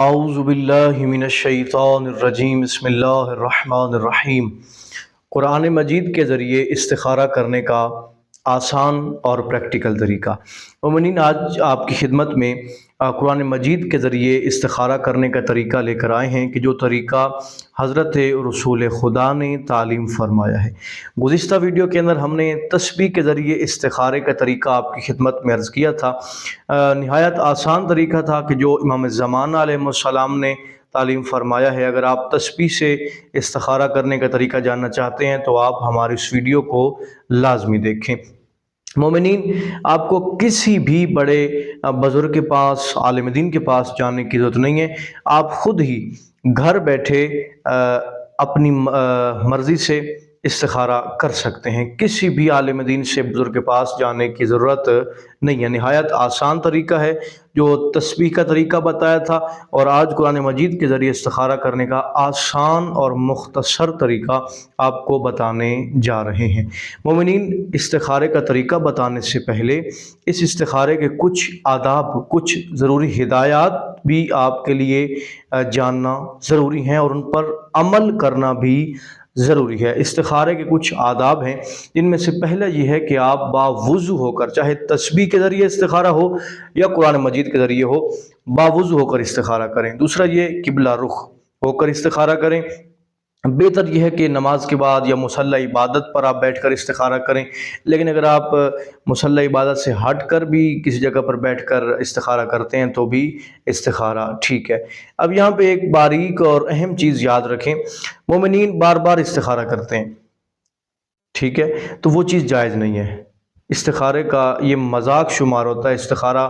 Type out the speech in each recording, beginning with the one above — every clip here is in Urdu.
اعوذ باللہ من الشیطان الرجیم بسم اللہ الرحمن الرحیم۔ قرآن مجید کے ذریعے استخارہ کرنے کا آسان اور پریکٹیکل طریقہ۔ مومنین، آج آپ کی خدمت میں قرآن مجید کے ذریعے استخارہ کرنے کا طریقہ لے کر آئے ہیں کہ جو طریقہ حضرت رسول خدا نے تعلیم فرمایا ہے۔ گزشتہ ویڈیو کے اندر ہم نے تسبیح کے ذریعے استخارے کا طریقہ آپ کی خدمت میں عرض کیا تھا۔ نہایت آسان طریقہ تھا کہ جو امام زمانہ علیہ السلام نے تعلیم فرمایا ہے۔ اگر آپ تسبیح سے استخارہ کرنے کا طریقہ جاننا چاہتے ہیں تو آپ ہماری اس ویڈیو کو لازمی دیکھیں۔ مومنین، آپ کو کسی بھی بڑے بزرگ کے پاس، عالم دین کے پاس جانے کی ضرورت نہیں ہے۔ آپ خود ہی گھر بیٹھے اپنی مرضی سے استخارہ کر سکتے ہیں۔ کسی بھی عالم دین سے بزرگ کے پاس جانے کی ضرورت نہیں ہے۔ نہایت آسان طریقہ ہے جو تسبیح کا طریقہ بتایا تھا، اور آج قرآن مجید کے ذریعے استخارہ کرنے کا آسان اور مختصر طریقہ آپ کو بتانے جا رہے ہیں۔ مومنین، استخارے کا طریقہ بتانے سے پہلے اس استخارے کے کچھ آداب، کچھ ضروری ہدایات بھی آپ کے لیے جاننا ضروری ہیں اور ان پر عمل کرنا بھی ضروری ہے۔ استخارے کے کچھ آداب ہیں جن میں سے پہلا یہ ہے کہ آپ باوضو ہو کر، چاہے تسبیح کے ذریعے استخارہ ہو یا قرآن مجید کے ذریعے ہو، باوضو ہو کر استخارہ کریں۔ دوسرا یہ قبلہ رخ ہو کر استخارہ کریں۔ بہتر یہ ہے کہ نماز کے بعد یا مصلی عبادت پر آپ بیٹھ کر استخارہ کریں، لیکن اگر آپ مصلی عبادت سے ہٹ کر بھی کسی جگہ پر بیٹھ کر استخارہ کرتے ہیں تو بھی استخارہ ٹھیک ہے۔ اب یہاں پہ ایک باریک اور اہم چیز یاد رکھیں، مومنین بار بار استخارہ کرتے ہیں، ٹھیک ہے، تو وہ چیز جائز نہیں ہے۔ استخارے کا یہ مذاق شمار ہوتا ہے۔ استخارہ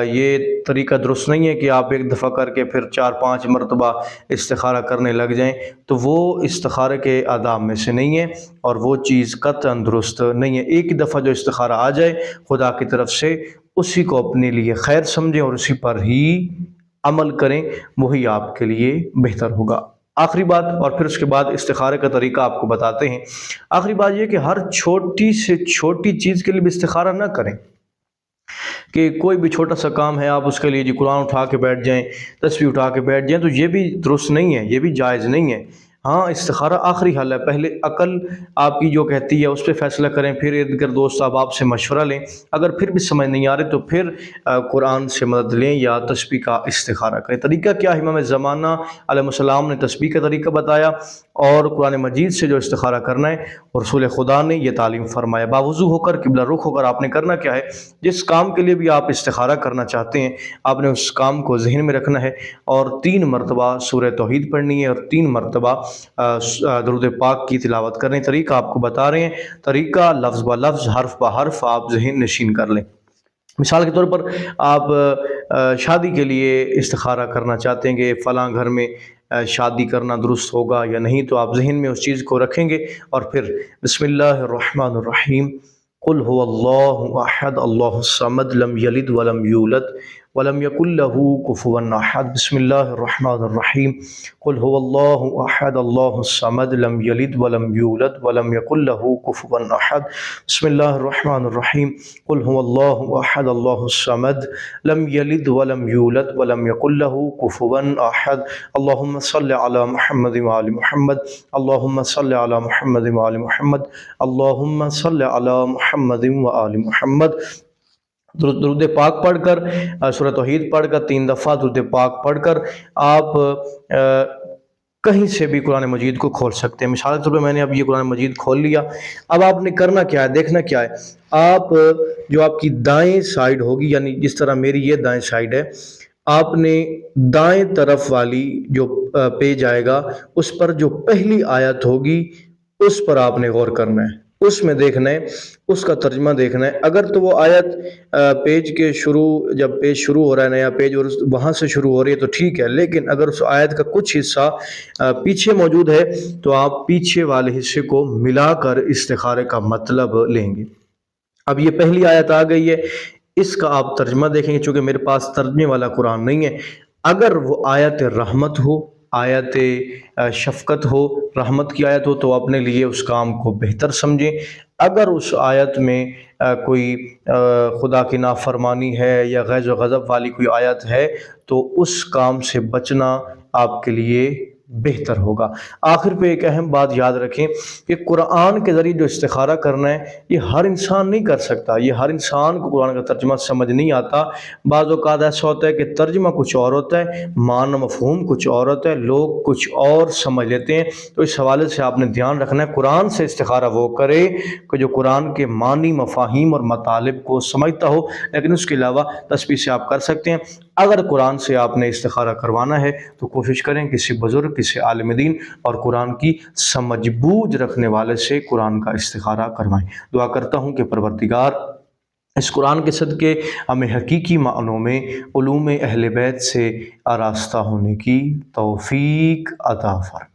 یہ طریقہ درست نہیں ہے کہ آپ ایک دفعہ کر کے پھر 4-5 مرتبہ استخارہ کرنے لگ جائیں، تو وہ استخارے کے آداب میں سے نہیں ہے اور وہ چیز قطعاً درست نہیں ہے۔ ایک ہی دفعہ جو استخارہ آ جائے خدا کی طرف سے، اسی کو اپنے لیے خیر سمجھیں اور اسی پر ہی عمل کریں، وہی آپ کے لیے بہتر ہوگا۔ آخری بات، اور پھر اس کے بعد استخارے کا طریقہ آپ کو بتاتے ہیں۔ آخری بات یہ کہ ہر چھوٹی سے چھوٹی چیز کے لیے بھی استخارہ نہ کریں، کہ کوئی بھی چھوٹا سا کام ہے آپ اس کے لیے جی قرآن اٹھا کے بیٹھ جائیں، تسبیح اٹھا کے بیٹھ جائیں، تو یہ بھی درست نہیں ہے، یہ بھی جائز نہیں ہے۔ ہاں، استخارہ آخری حل ہے۔ پہلے عقل آپ کی جو کہتی ہے اس پہ فیصلہ کریں، پھر ارد گرد دوست آپ سے مشورہ لیں۔ اگر پھر بھی سمجھ نہیں آ رہی تو پھر قرآن سے مدد لیں یا تسبیح کا استخارہ کریں۔ طریقہ کیا ہے؟ امام زمانہ علیہ السلام نے تسبیح کا طریقہ بتایا، اور قرآن مجید سے جو استخارہ کرنا ہے اور رسول خدا نے یہ تعلیم فرمایا۔ باوضو ہو کر، قبلہ رخ ہو کر آپ نے کرنا کیا ہے؟ جس کام کے لیے بھی آپ استخارہ کرنا چاہتے ہیں، آپ نے اس کام کو ذہن میں رکھنا ہے اور 3 مرتبہ سورہ توحید پڑھنی ہے اور 3 مرتبہ درود پاک کی تلاوت کرنی۔ طریقہ آپ کو بتا رہے ہیں، طریقہ لفظ با لفظ، حرف با حرف آپ ذہن نشین کر لیں۔ مثال کے طور پر آپ شادی کے لیے استخارہ کرنا چاہتے ہیں کہ فلاں گھر میں شادی کرنا درست ہوگا یا نہیں، تو آپ ذہن میں اس چیز کو رکھیں گے اور پھر بسم اللہ الرحمن الرحیم، قل هو اللہ احد اللہ الصمد لم یلد ولم یولد ولم یکن له کفوا احد۔ بسم اللہ الرحمن الرحیم، قل هو اللہ احد اللہ الصمد لم یلد ولم یولد ولم یکن له کفوا احد۔ بسم اللہ الرحمن الرحیم، قل هو اللہ احد اللہ الصمد لم یلد ولم یولد ولم یکن له کفوا احد۔ اللہم صل علی محمد وآل محمد، اللہم صل علی محمد وآل محمد، اللہم صل علی محمد وآل محمد۔ درود پاک پڑھ کر، سورہ توحید پڑھ کر 3 دفعہ درود پاک پڑھ کر آپ کہیں سے بھی قرآن مجید کو کھول سکتے ہیں۔ مثال کے طور پہ میں نے اب یہ قرآن مجید کھول لیا، اب آپ نے کرنا کیا ہے، دیکھنا کیا ہے۔ آپ جو آپ کی دائیں سائیڈ ہوگی، یعنی جس طرح میری یہ دائیں سائیڈ ہے، آپ نے دائیں طرف والی جو پیج آئے گا اس پر جو پہلی آیت ہوگی اس پر آپ نے غور کرنا ہے، اس میں دیکھنا ہے، اس کا ترجمہ دیکھنا ہے۔ اگر تو وہ آیت پیج کے جب پیج شروع ہو رہا ہے، نیا پیج، اور وہاں سے شروع ہو رہی ہے تو ٹھیک ہے، لیکن اگر اس آیت کا کچھ حصہ پیچھے موجود ہے تو آپ پیچھے والے حصے کو ملا کر استخارے کا مطلب لیں گے۔ اب یہ پہلی آیت آ گئی ہے، اس کا آپ ترجمہ دیکھیں گے، چونکہ میرے پاس ترجمے والا قرآن نہیں ہے۔ اگر وہ آیت رحمت ہو، آیت شفقت ہو، رحمت کی آیت ہو، تو اپنے لیے اس کام کو بہتر سمجھیں۔ اگر اس آیت میں کوئی خدا کی نافرمانی ہے یا غیظ و غضب والی کوئی آیت ہے تو اس کام سے بچنا آپ کے لیے بہتر ہوگا۔ آخر پہ ایک اہم بات یاد رکھیں کہ قرآن کے ذریعے جو استخارہ کرنا ہے یہ ہر انسان نہیں کر سکتا، یہ ہر انسان کو قرآن کا ترجمہ سمجھ نہیں آتا۔ بعض اوقات ایسا ہوتا ہے کہ ترجمہ کچھ اور ہوتا ہے، معنی مفہوم کچھ اور ہوتا ہے، لوگ کچھ اور سمجھ لیتے ہیں۔ تو اس حوالے سے آپ نے دھیان رکھنا ہے قرآن سے استخارہ وہ کرے کہ جو قرآن کے معنی، مفاہیم اور مطالب کو سمجھتا ہو، لیکن اس کے علاوہ تسبیح سے آپ کر سکتے ہیں۔ اگر قرآن سے آپ نے استخارہ کروانا ہے تو کوشش کریں کسی بزرگ، کسی عالم دین اور قرآن کی سمجھ بوجھ رکھنے والے سے قرآن کا استخارہ کروائیں۔ دعا کرتا ہوں کہ پروردگار اس قرآن کے صدقے ہمیں حقیقی معنوں میں علوم اہل بیت سے آراستہ ہونے کی توفیق عطا فرمائے۔